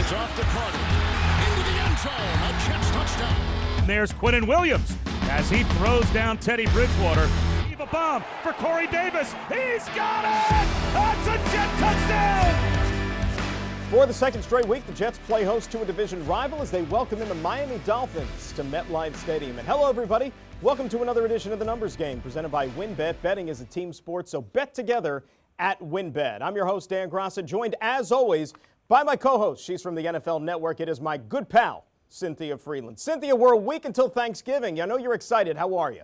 is off to Carter. Into the end zone. A Jets touchdown. And there's Quinnen Williams as he throws down Teddy Bridgewater. A bomb for Corey Davis. He's got it! That's a Jet touchdown! For the second straight week, the Jets play host to a division rival as they welcome in the Miami Dolphins to MetLife Stadium. And hello, everybody. Welcome to another edition of the Numbers Game presented by WynnBET. Betting is a team sport, so bet together at WynnBET. I'm your host, Dan Graca, joined as always by my co-host. She's from the NFL Network. It is my good pal, Cynthia Frelund. Cynthia, we're a week until Thanksgiving. I know you're excited. How are you?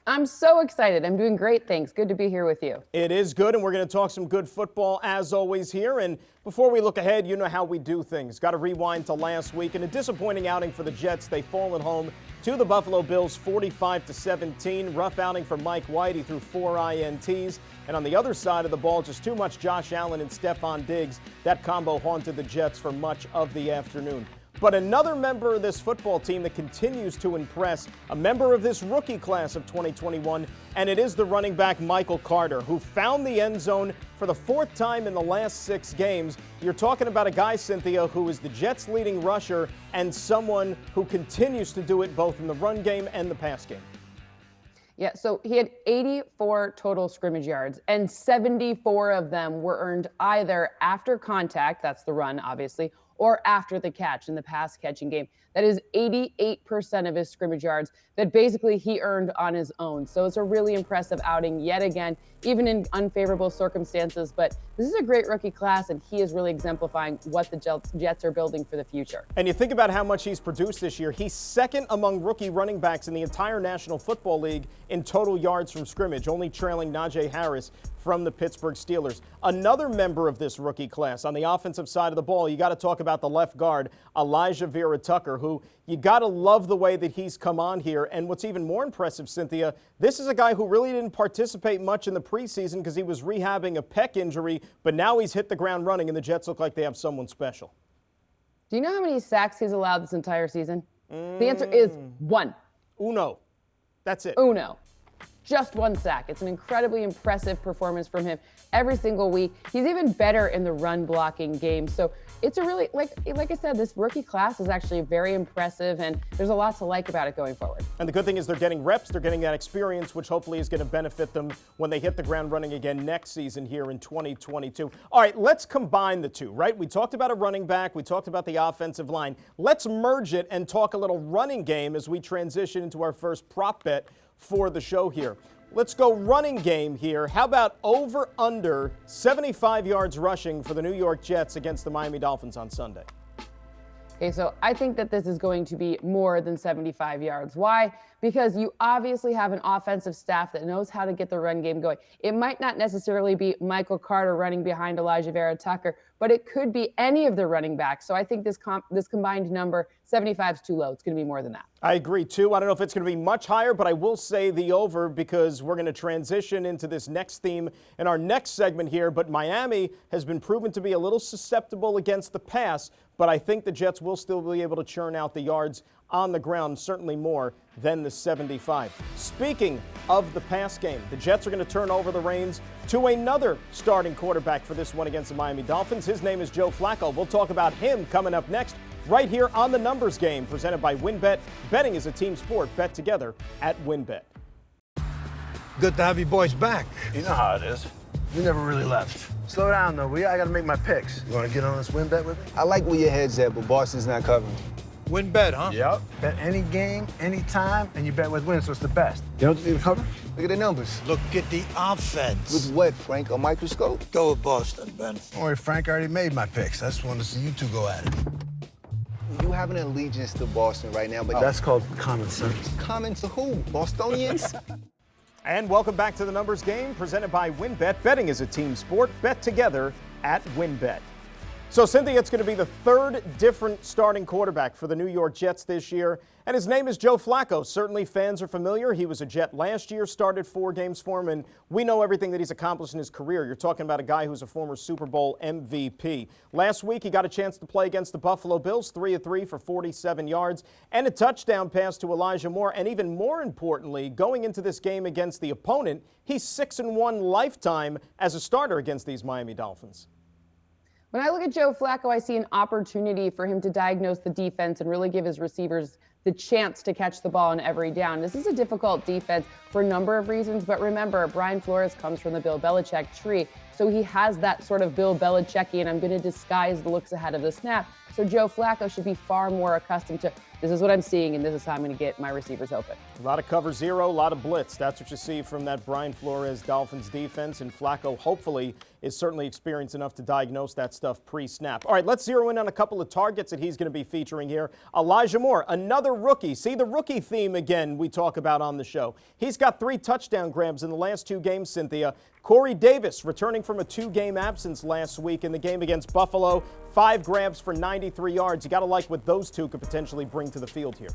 I'm so excited. I'm doing great, thanks. Good to be here with you. It is good, and we're going to talk some good football as always here. And before we look ahead, you know how we do things. Got to rewind to last week. And a disappointing outing for the Jets. They fall at home to the Buffalo Bills 45-17. Rough outing for Mike White. He threw 4 INTs. And on the other side of the ball, just too much Josh Allen and Stephon Diggs. That combo haunted the Jets for much of the afternoon. But another member of this football team that continues to impress, a member of this rookie class of 2021, and it is the running back Michael Carter, who found the end zone for the 4th time in the last 6 games. You're talking about a guy, Cynthia, who is the Jets' leading rusher and someone who continues to do it both in the run game and the pass game. Yeah, so he had 84 total scrimmage yards, and 74 of them were earned either after contact, that's the run, obviously, or after the catch in the pass catching game. That is 88% of his scrimmage yards that basically he earned on his own. So it's a really impressive outing yet again, even in unfavorable circumstances. But this is a great rookie class, and he is really exemplifying what the Jets are building for the future. And you think about how much he's produced this year. He's second among rookie running backs in the entire National Football League in total yards from scrimmage, only trailing Najee Harris from the Pittsburgh Steelers. Another member of this rookie class on the offensive side of the ball, you got to talk about the left guard, Elijah Vera-Tucker, who you got to love the way that he's come on here. And what's even more impressive, Cynthia, this is a guy who really didn't participate much in the preseason because he was rehabbing a pec injury, but now he's hit the ground running, and the Jets look like they have someone special. Do you know how many sacks he's allowed this entire season? The answer is 1. Uno. That's it. Uno. Just 1 sack. It's an incredibly impressive performance from him every single week. He's even better in the run blocking game. So it's a really, like I said, this rookie class is actually very impressive, and there's a lot to like about it going forward. And the good thing is they're getting reps, they're getting that experience, which hopefully is going to benefit them when they hit the ground running again next season here in 2022. All right, let's combine the two, right? We talked about a running back, we talked about the offensive line. Let's merge it and talk a little running game as we transition into our first prop bet for the show here. Let's go running game here. How about over under 75 yards rushing for the New York Jets against the Miami Dolphins on Sunday? Okay, so I think that this is going to be more than 75 yards. Why? Because you obviously have an offensive staff that knows how to get the run game going. It might not necessarily be Michael Carter running behind Elijah Vera-Tucker, but it could be any of the running backs. So I think this combined number, 75 is too low. It's going to be more than that. I agree, too. I don't know if it's going to be much higher, but I will say the over because we're going to transition into this next theme in our next segment here. But Miami has been proven to be a little susceptible against the pass, but I think the Jets will still be able to churn out the yards on the ground, certainly more than the 75. Speaking of the pass game, the Jets are going to turn over the reins to another starting quarterback for this one against the Miami Dolphins. His name is Joe Flacco. We'll talk about him coming up next right here on the Numbers Game presented by WynnBET. Betting is a team sport. Bet together at WynnBET. Good to have you boys back. You know how it is. We never really left. Slow down, though, will you? I got to make my picks. You want to get on this WynnBET with me? I like where your head's at, but Boston's not covering. WynnBET, huh? Yep. Bet any game, anytime, and you bet with Wynn, so it's the best. You don't need to cover? Look at the numbers. Look at the offense. With what, Frank? A microscope? Go with Boston, Ben. Don't worry, Frank, I already made my picks. I just wanted to see you two go at it. You have an allegiance to Boston right now, but That's called common sense. common to who? Bostonians? And welcome back to the Numbers Game presented by WynnBET. Betting is a team sport. Bet together at WynnBET. So, Cynthia, it's going to be the 3rd different starting quarterback for the New York Jets this year, and his name is Joe Flacco. Certainly fans are familiar. He was a Jet last year, started 4 games for him, and we know everything that he's accomplished in his career. You're talking about a guy who's a former Super Bowl MVP. Last week, he got a chance to play against the Buffalo Bills, 3 of 3 for 47 yards, and a touchdown pass to Elijah Moore. And even more importantly, going into this game against the opponent, he's 6-1 lifetime as a starter against these Miami Dolphins. When I look at Joe Flacco, I see an opportunity for him to diagnose the defense and really give his receivers the chance to catch the ball on every down. This is a difficult defense for a number of reasons, but remember, Brian Flores comes from the Bill Belichick tree, so he has that sort of Bill Belichick-y, I'm going to disguise the looks ahead of the snap. So Joe Flacco should be far more accustomed to, this is what I'm seeing, and this is how I'm going to get my receivers open. A lot of cover zero, a lot of blitz. That's what you see from that Brian Flores Dolphins defense, and Flacco hopefully is certainly experienced enough to diagnose that stuff pre-snap. All right, let's zero in on a couple of targets that he's going to be featuring here. Elijah Moore, another rookie. See the rookie theme again we talk about on the show. He's got 3 touchdown grabs in the last 2 games, Cynthia. Corey Davis returning from a 2-game absence last week in the game against Buffalo. 5 grabs for 93 yards. You got to like what those two could potentially bring to the field here.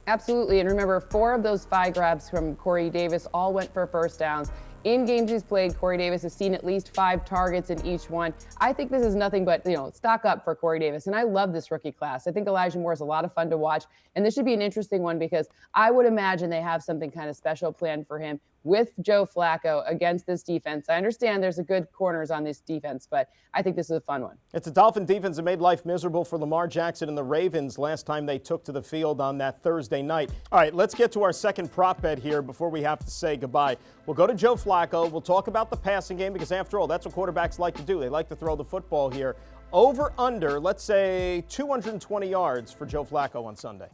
Absolutely. And remember, 4 of those 5 grabs from Corey Davis all went for first downs. In games he's played, Corey Davis has seen at least 5 targets in each one. I think this is nothing but, stock up for Corey Davis. And I love this rookie class. I think Elijah Moore is a lot of fun to watch. And this should be an interesting one because I would imagine they have something kind of special planned for him with Joe Flacco against this defense. I understand there's a good corners on this defense, but I think this is a fun one. It's a Dolphin defense that made life miserable for Lamar Jackson and the Ravens last time they took to the field on that Thursday night. All right, let's get to our second prop bet here before we have to say goodbye. We'll go to Joe Flacco. We'll talk about the passing game because, after all, that's what quarterbacks like to do. They like to throw the football here. Over, under, let's say 220 yards for Joe Flacco on Sunday.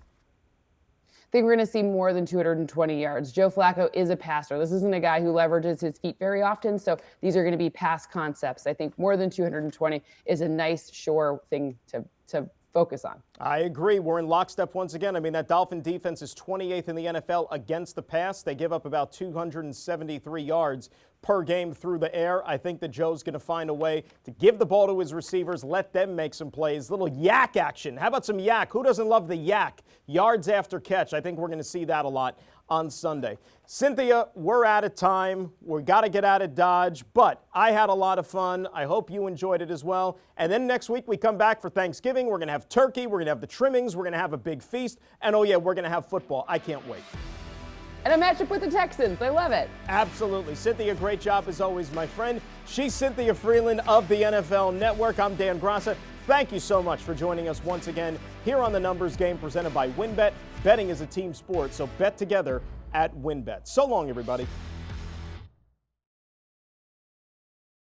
I think we're going to see more than 220 yards. Joe Flacco is a passer. This isn't a guy who leverages his feet very often, so these are going to be pass concepts. I think more than 220 is a nice, sure thing to focus on. I agree. We're in lockstep once again. I mean, that Dolphin defense is 28th in the NFL against the pass. They give up about 273 yards per game through the air. I think that Joe's going to find a way to give the ball to his receivers, let them make some plays. Little yak action. How about some yak? Who doesn't love the yak? Yards after catch. I think we're going to see that a lot on Sunday. Cynthia, we're out of time. We got to get out of Dodge, but I had a lot of fun. I hope you enjoyed it as well. And then next week we come back for Thanksgiving. We're going to have turkey. We're going to have the trimmings. We're going to have a big feast. And oh yeah, we're going to have football. I can't wait. And a matchup with the Texans. I love it. Absolutely. Cynthia, great job as always, my friend. She's Cynthia Frelund of the NFL Network. I'm Dan Graca. Thank you so much for joining us once again here on The Numbers Game presented by WynnBET. Betting is a team sport, so bet together at WynnBET. So long, everybody.